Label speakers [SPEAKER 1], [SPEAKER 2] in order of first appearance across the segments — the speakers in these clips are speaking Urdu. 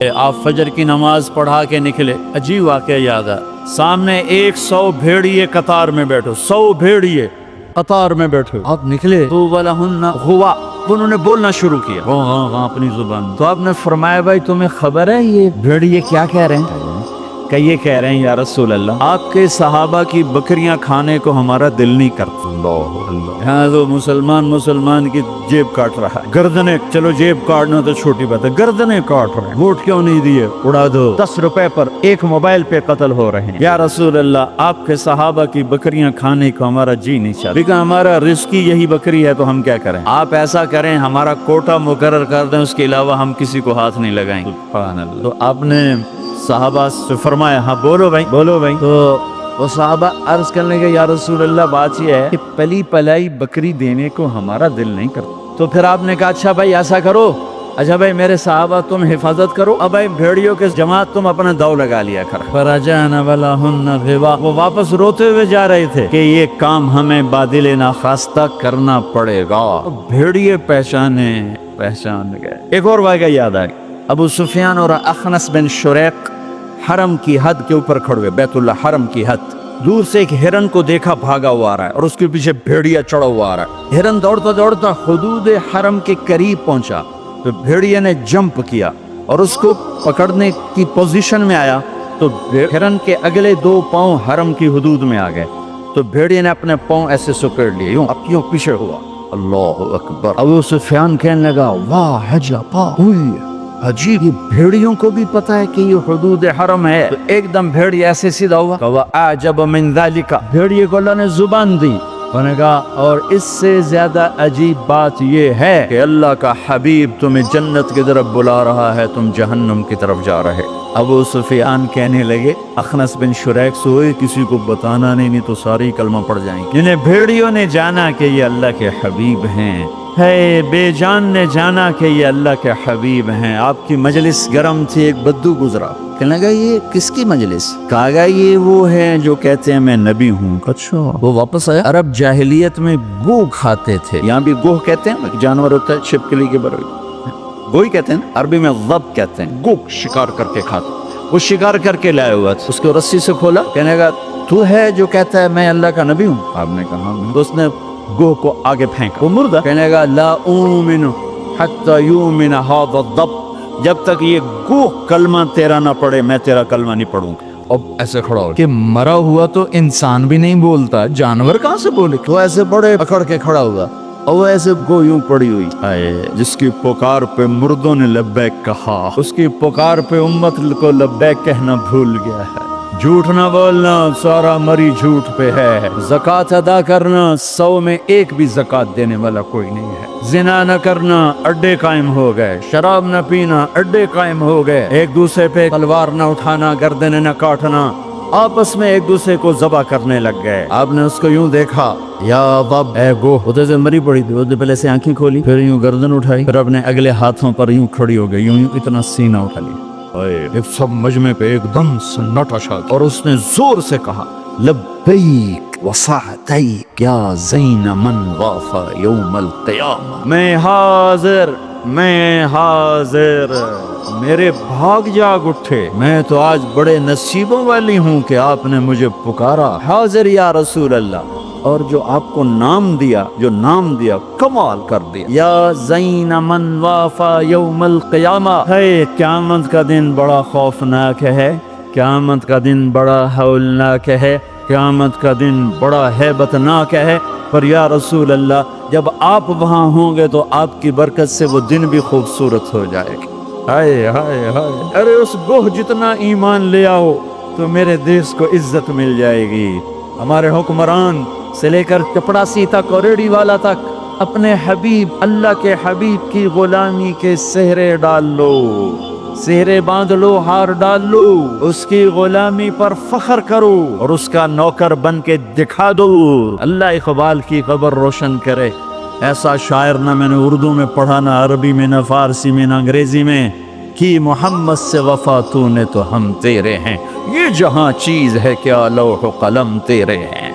[SPEAKER 1] آپ فجر کی نماز پڑھا کے نکلے، عجیب واقعہ یاد ہے، سامنے 100 بھیڑیے قطار میں بیٹھو، 100 بھیڑیے قطار میں بیٹھے، آپ نکلے تو ولہن غوا، انہوں نے بولنا شروع کیا ہاں اپنی زبان، تو آپ نے فرمایا بھائی تمہیں خبر ہے یہ بھیڑیے کیا کہہ رہے ہیں؟ کہ یہ کہہ رہے ہیں یا رسول اللہ آپ کے صحابہ کی بکریاں کھانے کو ہمارا دل نہیں کرتا۔ ہاں تو مسلمان کی جیب کاٹ رہا ہے، گردنیں، چلو جیب کاٹنا تو چھوٹی بات ہے، گردنیں کاٹ رہے ہیں، ووٹ کیوں نہیں دیے، اڑا دو، 10 روپے پر ایک موبائل پہ قتل ہو رہے ہیں۔ یا رسول اللہ آپ کے صحابہ کی بکریاں کھانے کو ہمارا جی نہیں چاہتا، لیکن ہمارا رزق ہی یہی بکری ہے تو ہم کیا کریں؟ آپ ایسا کریں ہمارا کوٹا مقرر کر دیں، اس کے علاوہ ہم کسی کو ہاتھ نہیں لگائیں۔ سبحان اللہ۔ تو آپ نے صحابہ سے فرمایا ہاں بولو بھائی، تو وہ صحابہ عرض کرنے کے یا رسول اللہ بات یہ ہے کہ پلی پلائی بکری دینے کو ہمارا دل نہیں کرتا۔ تو پھر آپ نے کہا اچھا بھائی ایسا کرو، اچھا بھائی میرے صحابہ تم حفاظت کرو، اب بھائی بھیڑیوں کے جماعت تم اپنا داؤ لگا لیا کر۔ فرجعنا ولہن غوا، وہ واپس روتے ہوئے جا رہے تھے کہ یہ کام ہمیں بادل ناخواستہ کرنا پڑے گا۔ بھیڑیے پہچان گئے۔ ایک اور واقعہ یاد آئی، ابو سفیان اور اخنس بن شریق حرم کی حد کے اوپر کھڑے ہوئے، بیت اللہ حرم کی حد، دور سے ایک ہرن کو دیکھا بھاگا ہوا آ رہا ہے اور اس کے پیچھے بھیڑیا چڑھا ہوا آ رہا ہے۔ ہرن دوڑتا دوڑتا حدود حرم کے قریب پہنچا تو بھیڑیا نے جمپ کیا اور اس کو پکڑنے کی پوزیشن میں آیا تو ہرن کے اگلے 2 پاؤں حرم کی حدود میں آ گئے، تو بھیڑیا نے اپنے پاؤں ایسے سکڑ لیے، یوں اپنیوں پیچھے ہوا۔ اللہ اکبر۔ ابو سفیان کہنے لگا واہ عجبا، عجیب، یہ بھیڑیوں کو بھی پتا ہے کہ یہ حدود حرم ہے۔ تو ایک دم بھیڑیا ایسے سیدھا ہوا، کہا اعجب من ذالک، بھیڑیے کو اللہ نے زبان دی، انہوں نے کہا اور اس سے زیادہ عجیب بات یہ ہے کہ اللہ کا حبیب تمہیں جنت کی طرف بلا رہا ہے، تم جہنم کی طرف جا رہے۔ ابو سفیان کہنے لگے اخنس بن شریق سوئے کسی کو بتانا نہیں تو ساری کلمہ پڑ جائیں گے۔ جنہیں بھیڑیوں نے جانا کہ یہ اللہ کے حبیب ہیں، ہے بے جان نے جانا کہ یہ اللہ کے حبیب ہیں۔ آپ کی مجلس گرم تھی، ایک بدو گزرا، کہنے لگا یہ کس کی مجلس؟ کہا گا یہ وہ ہیں جو کہتے ہیں میں نبی ہوں۔ اچھا، وہ واپس آیا۔ عرب جاہلیت میں گو کھاتے تھے، یہاں بھی گوہ کہتے ہیں، جانور ہوتا ہے چھپکلی کے برابر، گوئی کہتے ہیں، عربی میں ضب کہتے ہیں، گو شکار کر کے کھاتے۔ وہ شکار کر کے لائے ہوا تھا، اس کو رسی سے کھولا، کہنے لگا تو ہے جو کہتا ہے میں اللہ کا نبی ہوں؟ آپ نے کہا تو اس نے گوہ کو آگے پھینکا، وہ مردہ، کہنے لگا لا اومن حتی یومن ھذا الضب، جب تک یہ گوہ کلمہ تیرا نہ پڑھے میں تیرا کلمہ نہیں پڑھوں گا۔ اب ایسے کھڑا ہو کہ مرا ہوا تو انسان بھی نہیں بولتا، جانور کہاں سے بولے؟ تو ایسے بڑے اکڑ کے کھڑا ہوگا اور وہ ایسے گو یوں پڑی ہوئی، جس کی پکار پہ مردوں نے لبیک کہا، اس کی پکار پہ امت کو لبیک کہنا بھول گیا ہے۔ جھوٹ نہ بولنا، سارا مری جھوٹ پہ ہے۔ زکوٰۃ ادا کرنا، 100 میں 1 بھی زکوٰۃ دینے والا کوئی نہیں ہے۔ زنا نہ کرنا، اڈے قائم ہو گئے۔ شراب نہ پینا، اڈے قائم ہو گئے۔ ایک دوسرے پہ تلوار نہ اٹھانا، گردنیں نہ کاٹنا، آپس میں ایک دوسرے کو ذبح کرنے لگ گئے۔ آپ نے اس کو یوں دیکھا، یا ضب، اے گو، ادھر سے مری پڑی تھی، ادھر پہلے سے آنکھیں کھولی، پھر یوں گردن اٹھائی، پھر اپنے اگلے ہاتھوں پر یوں کھڑی ہو گئی، یوں اتنا سینہ اٹھا لیا۔ ایک سب مجمع پہ ایک دم سناٹا چھا گیا اور اس نے زور سے کہا لبیک وسعتیک یا زین من غاف یوم القیامہ، میں حاضر، میرے بھاگ جاگ اٹھے، میں تو آج بڑے نصیبوں والی ہوں کہ آپ نے مجھے پکارا، حاضر یا رسول اللہ، اور جو آپ کو نام دیا کمال کر دیا، یا زین من وافا یوم القیامہ، ہے قیامت کا دن بڑا خوفناک ہے، قیامت کا دن بڑا ہولناک ہے، قیامت کا دن بڑا ہیبتناک ہے، پر یا رسول اللہ جب آپ وہاں ہوں گے تو آپ کی برکت سے وہ دن بھی خوبصورت ہو جائے گا۔ ہائے ہائے ہائے، ارے اس گوہ جتنا ایمان لے آؤ تو میرے دیش کو عزت مل جائے گی۔ ہمارے حکمران سے لے کر چپڑاسی تک اور ریڑھی والا تک اپنے حبیب، اللہ کے حبیب کی غلامی کے سہرے ڈال لو، سہرے باندھ لو، ہار ڈال لو، اس کی غلامی پر فخر کرو اور اس کا نوکر بن کے دکھا دو۔ اللہ اقبال کی قبر روشن کرے، ایسا شاعر نہ میں نے اردو میں پڑھا، نہ عربی میں، نہ فارسی میں، نہ انگریزی میں، کہ محمد سے وفا تو نے تو ہم تیرے ہیں، یہ جہاں چیز ہے کیا لوح و قلم تیرے ہیں۔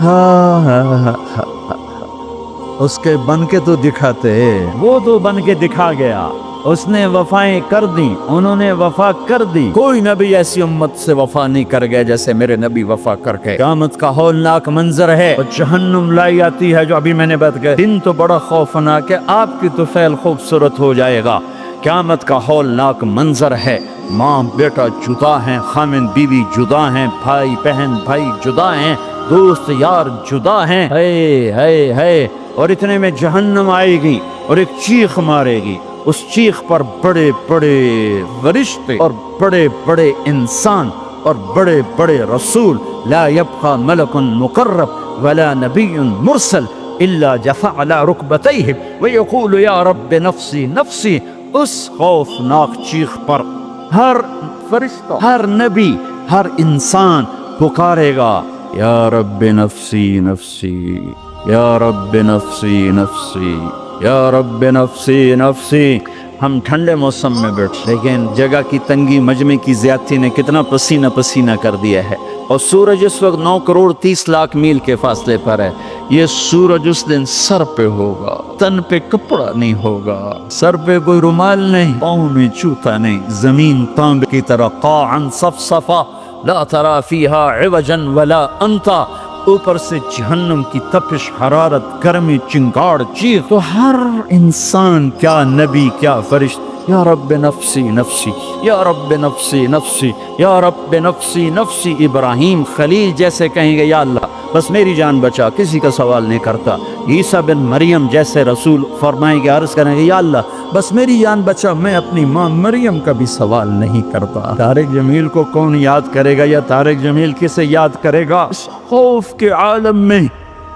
[SPEAKER 1] اس کے بن کے تو دکھاتے، وہ تو بن کے دکھا گیا، اس نے وفائیں کر دی، انہوں نے وفا کر دی. کوئی نبی ایسی امت سے وفا نہیں کر گئے جیسے میرے نبی وفا کر گئے. قیامت کا ہولناک منظر ہے، اور جہنم لائی آتی ہے جو ابھی میں نے بات کی. دن تو بڑا خوفناک ہے، آپ کی تو فعل خوبصورت ہو جائے گا. قیامت کا ہولناک منظر ہے، ماں بیٹا جدا ہیں، خامن بیوی جدا ہیں، بھائی بہن بھائی جدا ہیں، دوست یار جدا ہیں. ہے اور اتنے میں جہنم آئے گی اور ایک چیخ مارے گی. اس چیخ پر بڑے بڑے فرشتے اور بڑے بڑے انسان اور بڑے بڑے رسول، لا يبقى ملک مقرب ولا نبی مرسل الا جثى على ركبتيه ويقول یا رب نفسی نفسی. اس خوفناک چیخ پر ہر فرشتہ، ہر نبی، ہر انسان پکارے گا یا رب نفسی نفسی، یا رب نفسی نفسی، یا رب نفسی نفسی. ہم ٹھنڈے موسم میں بیٹھے، لیکن جگہ کی تنگی، مجمع کی زیادتی نے کتنا پسینہ پسینہ کر دیا ہے. اور سورج اس وقت 9,30,00,000 میل کے فاصلے پر ہے. یہ سورج اس دن سر پہ ہوگا، تن پہ کپڑا نہیں ہوگا، سر پہ کوئی رومال نہیں، پاؤں میں جوتا نہیں، زمین تانبے کی طرح قاعا صفصفا لا ترى فيها عوجا ولا امتا. اوپر سے جہنم کی تپش، حرارت، گرمی، چنگاڑ، چیخ. تو ہر انسان، کیا نبی کیا فرشت، یا رب نفسی نفسی، یا رب نفسی نفسی، یا رب نفسی نفسی. ابراہیم خلیل جیسے کہیں گے یا اللہ بس میری جان بچا، کسی کا سوال نہیں کرتا. عیسیٰ بن مریم جیسے رسول فرمائیں گے، عرض کریں گے یا اللہ بس میری جان بچا، میں اپنی ماں مریم کا بھی سوال نہیں کرتا. طارق جمیل کو کون یاد کرے گا، یا طارق جمیل کسے یاد کرے گا؟ اس خوف کے عالم میں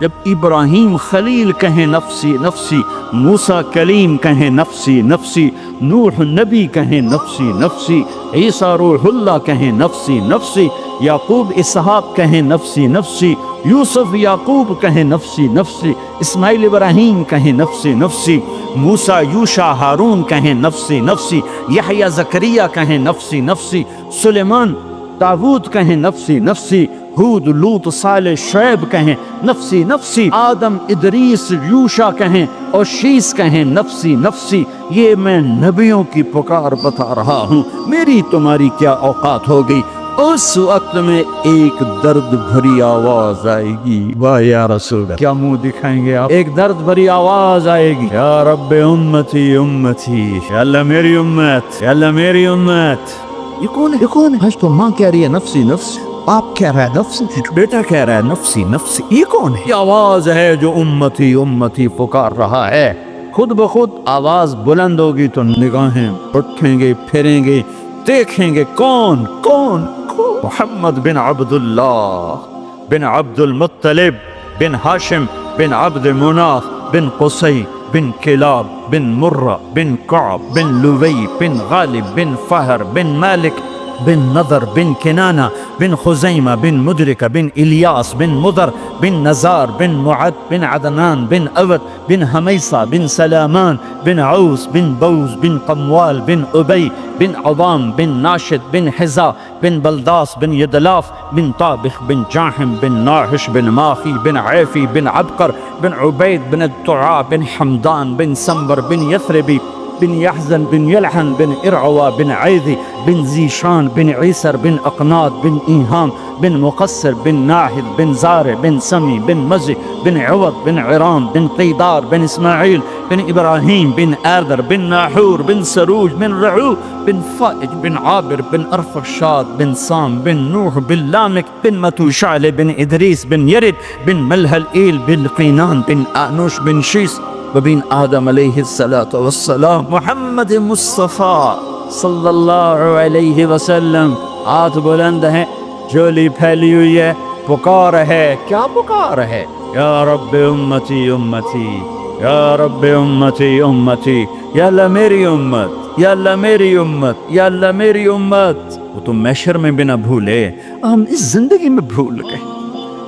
[SPEAKER 1] جب ابراہیم خلیل کہیں نفسی نفسی، موسیٰ کلیم کہیں نفسی نفسی، نوح نبی کہیں نفسی نفسی، عیسیٰ روح اللہ کہیں نفسی نفسی، یعقوب اسحاق کہیں نفسی نفسی، یوسف یعقوب کہیں نفسی نفسی، اسماعیل ابراہیم کہیں نفسی نفسی، موسیٰ یوشع ہارون کہیں نفسی نفسی، یحییٰ زکریا کہیں نفسی نفسی، سلیمان داود کہیں نفسی نفسی، ہود لوط صالح شعیب کہیں نفسی نفسی، آدم ادریس یوشع کہیں اور شیس کہیں نفسی نفسی. یہ میں نبیوں کی پکار بتا رہا ہوں. میری تمہاری کیا اوقات ہو گئی؟ اس وقت میں ایک درد بھری آواز آئے گی. واہ یا رسول اللہ، کیا منہ دکھائیں گے آپ؟ ایک درد بھری آواز آئے گی، یا رب امتی امتی، یا اللہ میری امت، یا اللہ میری امت. یہ کون ہے؟ یہ کون ہے؟ تو ماں کہہ رہی ہے نفسی نفسی، آپ کہہ رہا ہے نفسی، بیٹا کہہ رہا ہے نفسی نفسی. یہ کون ہے؟ یہ آواز ہے جو امتی امتی پکار رہا ہے. خود بخود آواز بلند ہوگی تو نگاہیں اٹھیں گے، پھریں گے، دیکھیں گے کون کون کون؟ محمد بن عبداللہ بن عبد المطلب بن ہاشم بن عبد مناف بن قصی بن کلاب بن مرہ بن کعب بن لوی بن غالب بن فہر بن مالک بن نضر بن کنانہ بن خزیمہ بن مدرکہ بن الیاس بن مضر بن نزار بن معد بن عدنان بن اوت بن حمیصہ بن سلامان بن عوس بن بوز بن قموال بن ابی بن عظام بن ناشد بن حزا بن بلداس بن یدلاف بن طابخ بن جاحم بن ناحش بن ماخی بن عیفی بن عبقر بن عبید بن الدعاء بن حمدان بن سنبر بن یثربی بن يحزن بن يلحن بن إرعوى بن عيذي بن زيشان بن عيسر بن أقناط بن إيهام بن مقصر بن ناهد بن زارع بن سمي بن مزي بن عوض بن عرام بن قيدار بن إسماعيل بن إبراهيم بن آذر بن ناحور بن سروج بن رعو بن فائج بن عابر بن أرفخشاد بن سام بن نوح بن لامك بن متوشعل بن إدريس بن يرد بن ملهل إيل بن قينان بن آنوش بن شيس وبن آدم علیہ الصلاۃ والسلام. محمد مصطفیٰ صلی اللہ علیہ وسلم ہاتھ بلند ہیں، جولی پھیلی ہوئی ہے، پکار ہے. کیا پکار ہے؟ یا رب امتی امتی، یا رب امتی امتی، یا اللہ میری امت، یا اللہ میری امت، یا اللہ میری امت. وہ تو محشر میں بھی نہ بھولے، ہم اس زندگی میں بھول گئے.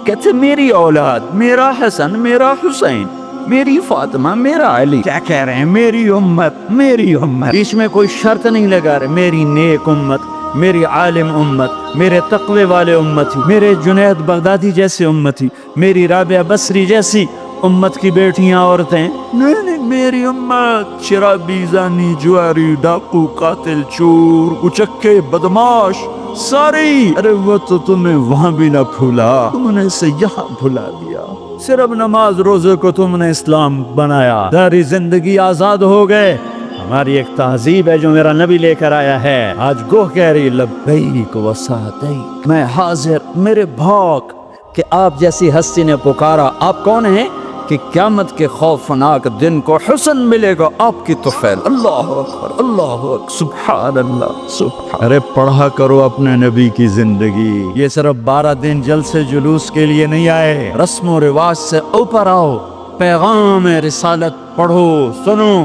[SPEAKER 1] کہتے میری اولاد، میرا حسن، میرا حسین، میری فاطمہ، میرا علی. کیا کہہ رہے ہیں؟ میری امت، میری امت. اس میں کوئی شرط نہیں لگا رہے. میری نیک امت، میری عالم امت، میرے تقوی والے امتی، میرے جنید بغدادی جیسے امتی، میری رابعہ بصری جیسی امت کی بیٹیاں عورتیں، نہیں میری امت شرابی، زانی، جواری، ڈاکو، قاتل، چور، اچکے، بدماش ساری. ارے وہ تو تمہیں وہاں بھی نہ بھولا، تم نے اسے یہاں بھلا دیا. صرف نماز روزے کو تم نے اسلام بنایا، ساری زندگی آزاد ہو گئے. ہماری ایک تہذیب ہے جو میرا نبی لے کر آیا ہے. آج گوہ کہہ رہی لبیک و سعدیک، میں حاضر میرے بھاگ. کہ آپ جیسی ہستی نے پکارا. آپ کون ہیں؟ کہ قیامت کے خوفناک دن کو حسن ملے گا آپ کی طفیل. اللہ اکبر، اللہ اکبر، سبحان اللہ، سبحان. ارے پڑھا کرو اپنے نبی کی زندگی. یہ صرف 12 دن جلسے جلوس کے لیے نہیں آئے. رسم و رواج سے اوپر آؤ، پیغام رسالت پڑھو سنو،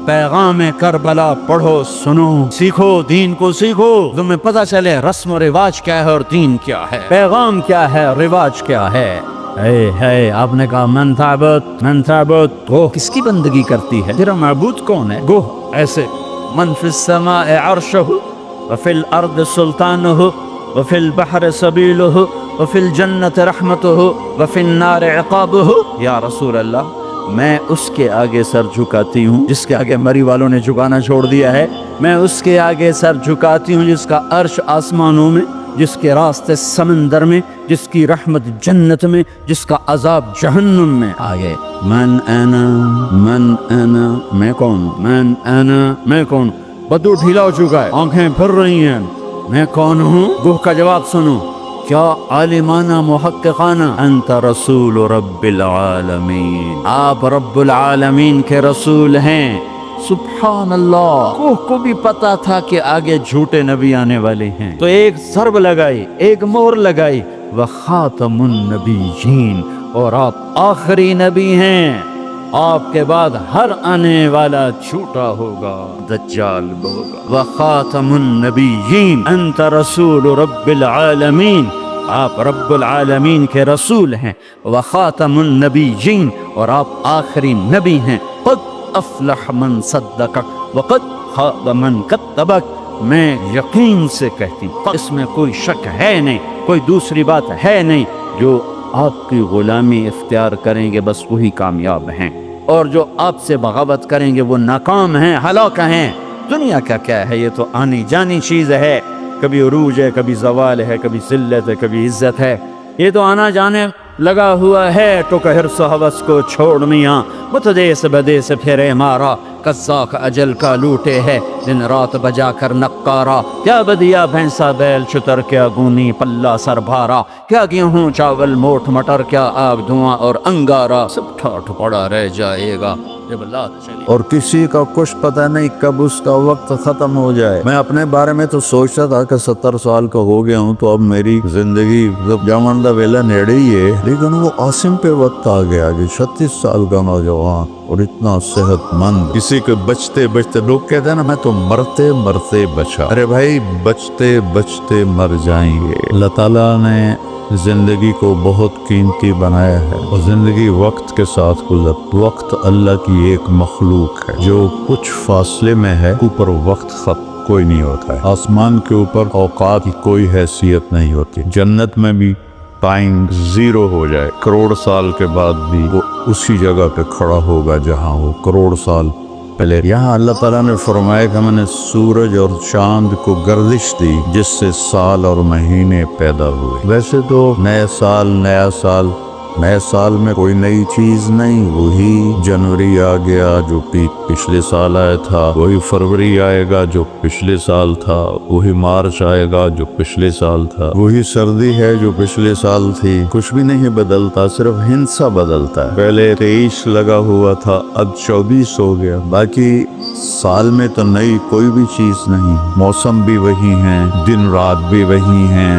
[SPEAKER 1] پیغام کربلا پڑھو سنو، سیکھو، دین کو سیکھو، تمہیں پتہ چلے رسم و رواج کیا ہے اور دین کیا ہے، پیغام کیا ہے، رواج کیا ہے. ہے آپ نے کہا من تعبد، گوہ کس کی بندگی کرتی ہے، تیرا معبود کون ہے؟ گوہ ایسے من فی السماء عرشہ وفی الارض سلطانہ وفی البحر سبیلہ وفی الجنت رحمتہ وفی النار عقابہ. یا رسول اللہ، میں اس کے آگے سر جھکاتی ہوں جس کے آگے مری والوں نے جھکانا چھوڑ دیا ہے. میں اس کے آگے سر جھکاتی ہوں جس کا عرش آسمانوں میں، جس کے راستے سمندر میں، جس کی رحمت جنت میں، جس کا عذاب جہنم میں. آگے من انا، میں کون ہوں، من انا، میں کون ہوں. بدو ڈھیلا ہو چکا ہے، آنکھیں پھر رہی ہیں. میں کون ہوں؟ گوہ کا جواب سنو. کیا عالمانہ محققانہ، انت رسول رب العالمین، آپ رب العالمین کے رسول ہیں. سبحان اللہ. کوہ کو بھی پتا تھا کہ آگے جھوٹے نبی آنے والے ہیں، تو ایک ضرب لگائی، ایک مہر لگائی، وخاتم النبیین، اور آپ آخری نبی ہیں. آپ کے بعد ہر آنے والا جھوٹا ہوگا، دجال ہوگا. وخاتم النبیین، انت رسول رب العالمین، آپ رب العالمین کے رسول ہیں. وخاتم النبیین، اور آپ آخری نبی ہیں. قد افلح من صدقک وقد خاب من کذبک. میں یقین سے کہتی ہوں، اس میں کوئی شک ہے نہیں، کوئی دوسری بات ہے نہیں. جو آپ کی غلامی اختیار کریں گے بس وہی کامیاب ہیں، اور جو آپ سے بغاوت کریں گے وہ ناکام ہیں، ہلاک ہیں. دنیا کا کیا ہے، یہ تو آنی جانی چیز ہے. کبھی عروج ہے، کبھی زوال ہے، کبھی ذلت ہے، کبھی عزت ہے. یہ تو آنا جانے لگا ہوا ہے. تو کہ حرص و حوث کو چھوڑ میاں، متدیس بدیس پھرے مارا. قزاق اجل کا لوٹے ہے، دن رات بجا کر نقارا. کیا بدیا بھینسا بیل چتر، کیا گونی پلہ سر بھارا. کیا گیہوں چاول موٹ مٹر، کیا آگ دھواں اور انگارا. سب ٹھاٹھ پڑا رہ جائے گا جب اللہ چلی. اور کسی کا کچھ پتہ نہیں کب اس کا وقت ختم ہو جائے. میں اپنے بارے میں تو سوچتا تھا کہ 70 سال کا ہو گیا ہوں، تو اب میری زندگی جامندہ ویلا نیڑے ہی ہے. لیکن وہ عاصم پہ وقت آ گیا کہ 36 سال کا نوجوان اور اتنا صحت مند. کسی کے بچتے بچتے، لوگ کہتے ہیں نا میں تو مرتے مرتے بچا. ارے بھائی، بچتے بچتے مر جائیں گے. اللہ تعالیٰ نے زندگی کو بہت قیمتی بنایا ہے، اور زندگی وقت کے ساتھ گزر. وقت اللہ کی ایک مخلوق ہے جو کچھ فاصلے میں ہے. اوپر وقت ختم کوئی نہیں ہوتا ہے. آسمان کے اوپر اوقات کی کوئی حیثیت نہیں ہوتی. جنت میں بھی ٹائم زیرو ہو جائے، کروڑ سال کے بعد بھی وہ اسی جگہ پہ کھڑا ہوگا جہاں وہ کروڑ سال پہلے. یہاں اللہ تعالیٰ نے فرمایا کہ میں نے سورج اور چاند کو گردش دی جس سے سال اور مہینے پیدا ہوئے. ویسے تو نئے سال میں کوئی نئی چیز نہیں. وہی جنوری آ گیا جو پچھلے سال آیا تھا، وہی فروری آئے گا جو پچھلے سال تھا، وہی مارچ آئے گا جو پچھلے سال تھا، وہی سردی ہے جو پچھلے سال تھی. کچھ بھی نہیں بدلتا، صرف ہندسہ بدلتا ہے. پہلے 23 لگا ہوا تھا، اب 24 ہو گیا. باقی سال میں تو نئی کوئی بھی چیز نہیں. موسم بھی وہی ہیں، دن رات بھی وہی ہیں،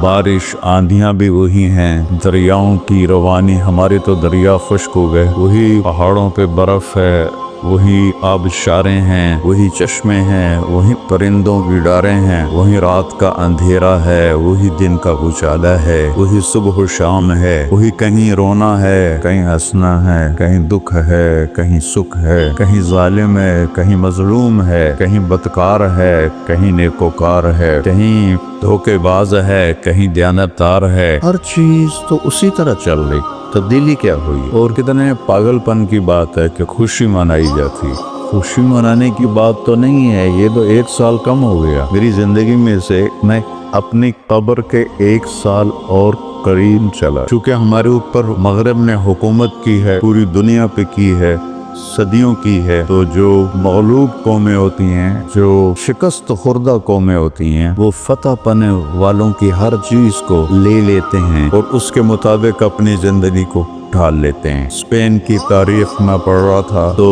[SPEAKER 1] بارش آندھیاں بھی وہی ہیں. دریاؤں کی روانی، ہمارے تو دریا خشک ہو گئے. وہی پہاڑوں پہ برف ہے، وہی آبشاریں ہیں، وہی چشمے ہیں، وہی پرندوں کی ڈاریں ہیں. وہی رات کا اندھیرا ہے، وہی دن کا اجالا ہے. وہی صبح و شام ہے. وہی کہیں رونا ہے، کہیں ہنسنا ہے، کہیں دکھ ہے، کہیں سکھ ہے، کہیں ظالم ہے، کہیں مظلوم ہے، کہیں بدکار ہے، کہیں نیکوکار ہے، کہیں
[SPEAKER 2] دھوکے باز ہے، کہیں دیانتدار ہے، ہر چیز تو اسی طرح چل رہی، تبدیلی کیا ہوئی؟ اور کتنے پاگل پن کی بات ہے کہ خوشی منائی جاتی، خوشی منانے کی بات تو نہیں ہے، یہ تو 1 سال کم ہو گیا میری زندگی میں سے، میں اپنی قبر کے 1 سال اور قریب چلا، چونکہ ہمارے اوپر مغرب نے حکومت کی ہے، پوری دنیا پہ کی ہے، صدیوں کی ہے، تو جو مغلوب قومیں ہوتی ہیں، جو شکست خوردہ قومیں ہوتی ہیں، وہ فتح پانے والوں کی ہر چیز کو لے لیتے ہیں اور اس کے مطابق اپنی زندگی کو ڈھال لیتے ہیں۔ اسپین کی تاریخ میں پڑھ رہا تھا تو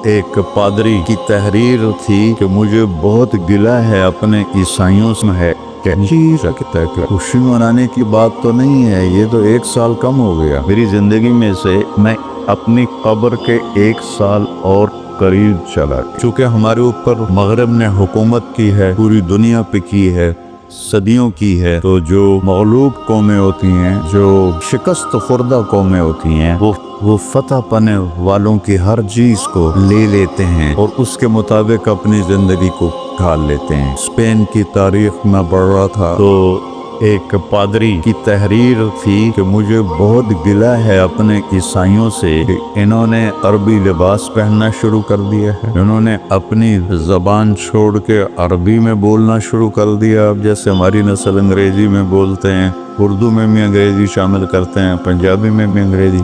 [SPEAKER 2] ایک پادری کی تحریر تھی کہ مجھے بہت گلہ ہے اپنے عیسائیوں سے، ہے کہ خوشی منانے کی بات تو نہیں ہے، یہ تو 1 سال کم ہو گیا میری زندگی میں سے، میں اپنی قبر کے 1 سال اور قریب چلا، چونکہ ہمارے اوپر مغرب نے حکومت کی ہے، پوری دنیا پہ کی ہے، صدیوں کی ہے، تو جو مغلوب قومیں ہوتی ہیں، جو شکست خوردہ قومیں ہوتی ہیں، وہ فتح پانے والوں کی ہر چیز کو لے لیتے ہیں اور اس کے مطابق اپنی زندگی کو ڈھال لیتے ہیں۔ اسپین کی تاریخ میں پڑھ رہا تھا تو ایک پادری کی تحریر تھی کہ مجھے بہت گلہ ہے اپنے عیسائیوں سے کہ انہوں نے عربی لباس پہننا شروع کر دیا ہے، انہوں نے اپنی زبان چھوڑ کے عربی میں بولنا شروع کر دیا، اب جیسے ہماری نسل انگریزی میں بولتے ہیں، اردو میں بھی انگریزی شامل کرتے ہیں، پنجابی میں بھی انگریزی،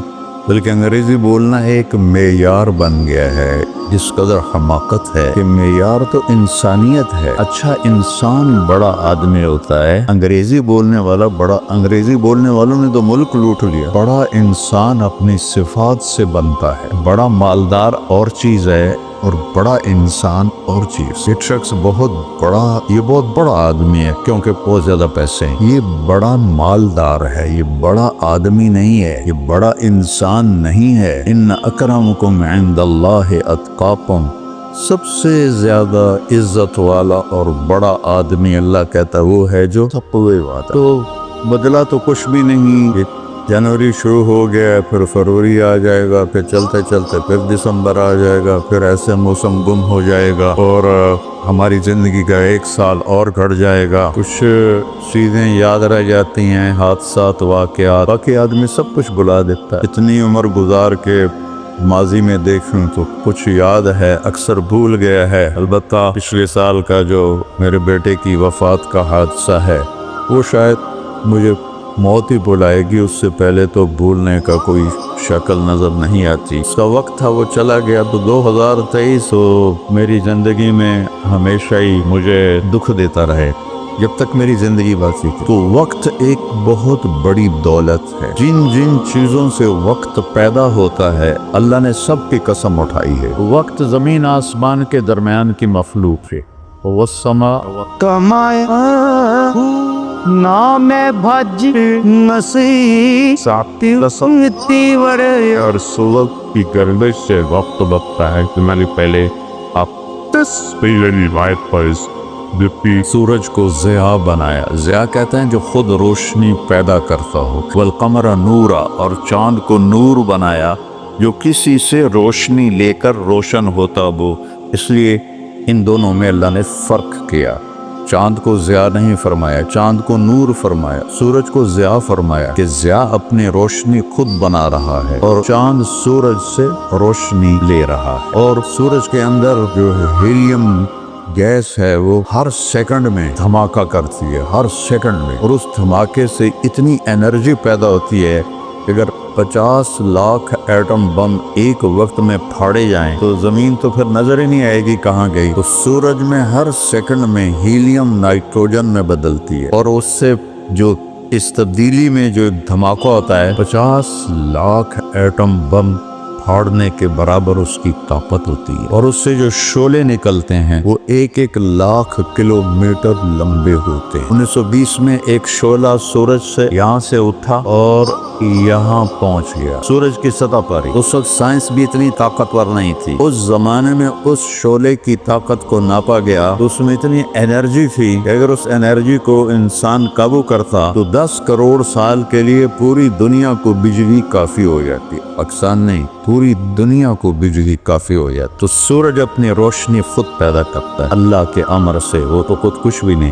[SPEAKER 2] بلکہ انگریزی بولنا ایک معیار بن گیا ہے، جس قدر حماقت ہے کہ معیار تو انسانیت ہے۔ اچھا انسان بڑا آدمی ہوتا ہے، انگریزی بولنے والا بڑا، انگریزی بولنے والوں نے تو ملک لوٹ لیا۔ بڑا انسان اپنی صفات سے بنتا ہے، بڑا مالدار اور چیز ہے اور بڑا انسان اور چیز۔ یہ شخص بہت بڑا آدمی ہے کیونکہ بہت زیادہ پیسے ہیں، یہ بڑا مالدار ہے، یہ بڑا آدمی نہیں ہے، یہ بڑا انسان نہیں ہے۔ ان اکرمکم عند اللہ اتقاکم، سب سے زیادہ عزت والا اور بڑا آدمی اللہ کہتا ہے وہ ہے جو تقوی والا۔ تو بدلا تو کچھ بھی نہیں، جنوری شروع ہو گیا، پھر فروری آ جائے گا، پھر چلتے چلتے پھر دسمبر آ جائے گا، پھر ایسے موسم گم ہو جائے گا اور ہماری زندگی کا 1 سال اور گھٹ جائے گا۔ کچھ چیزیں یاد رہ جاتی ہیں، حادثات، واقعات، باقی آدمی سب کچھ بلا دیتا ہے۔ اتنی عمر گزار کے ماضی میں دیکھوں تو کچھ یاد ہے، اکثر بھول گیا ہے، البتہ پچھلے سال کا جو میرے بیٹے کی وفات کا حادثہ ہے وہ شاید مجھے موت ہی بلائے گی، اس سے پہلے تو بھولنے کا کوئی شکل نظر نہیں آتی۔ اس کا وقت تھا وہ چلا گیا، تو 2023 میری زندگی میں ہمیشہ ہی مجھے دکھ دیتا رہے جب تک میری زندگی باقی تھی۔ تو وقت ایک بہت بڑی دولت ہے، جن چیزوں سے وقت پیدا ہوتا ہے اللہ نے سب کی قسم اٹھائی ہے۔
[SPEAKER 1] وقت زمین آسمان کے درمیان کی مخلوق ہے، والسماء
[SPEAKER 3] نام بھج نسی ساتی لسنتی ورے،
[SPEAKER 2] اور سورج کی گردش سے وقت بقتا ہے کہ میں نے پہلے آپ روایت پر سورج کو ضیاء بنایا، ضیاء کہتے ہیں جو خود روشنی پیدا کرتا ہو، والقمر نورا، اور چاند کو نور بنایا جو کسی سے روشنی لے کر روشن ہوتا ہو، اس لیے ان دونوں میں اللہ نے فرق کیا، چاند کو ضیاء نہیں فرمایا، چاند کو نور فرمایا، سورج کو ضیاء فرمایا کہ ضیاء اپنی روشنی خود بنا رہا ہے اور چاند سورج سے روشنی لے رہا ہے، اور سورج کے اندر جو ہیلیم گیس ہے وہ ہر سیکنڈ میں دھماکہ کرتی ہے، ہر سیکنڈ میں، اور اس دھماکے سے اتنی انرجی پیدا ہوتی ہے کہ اگر 50 لاکھ ایٹم بم ایک وقت میں پھاڑے جائیں تو زمین تو پھر نظر ہی نہیں آئے گی کہاں گئی۔ تو سورج میں ہر سیکنڈ میں ہیلیم نائٹروجن میں بدلتی ہے، اور اس سے جو اس تبدیلی میں جو ایک دھماکہ ہوتا ہے 50 لاکھ ایٹم بم پھاڑنے کے برابر اس کی طاقت ہوتی ہے، اور اس سے جو شعلے نکلتے ہیں وہ 1 لاکھ کلومیٹر لمبے ہوتے ہیں۔ 1920 میں ایک شعلہ سورج سے یہاں سے اٹھا اور یہاں پہنچ گیا، سورج کی سطح پر ہی۔ اس وقت سائنس بھی اتنی طاقتور نہیں تھی، اس زمانے میں اس شعلے کی طاقت کو ناپا گیا تو اس میں اتنی انرجی تھی کہ اگر اس انرجی کو انسان قابو کرتا تو 10 کروڑ سال کے لیے پوری دنیا کو بجلی کافی ہو جاتی، پاکستان نہیں، پوری دنیا کو بجلی کافی ہو جاتی۔ تو سورج اپنی روشنی خود پیدا کرتا ہے اللہ کے امر سے، وہ تو خود کچھ بھی نہیں،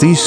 [SPEAKER 2] 30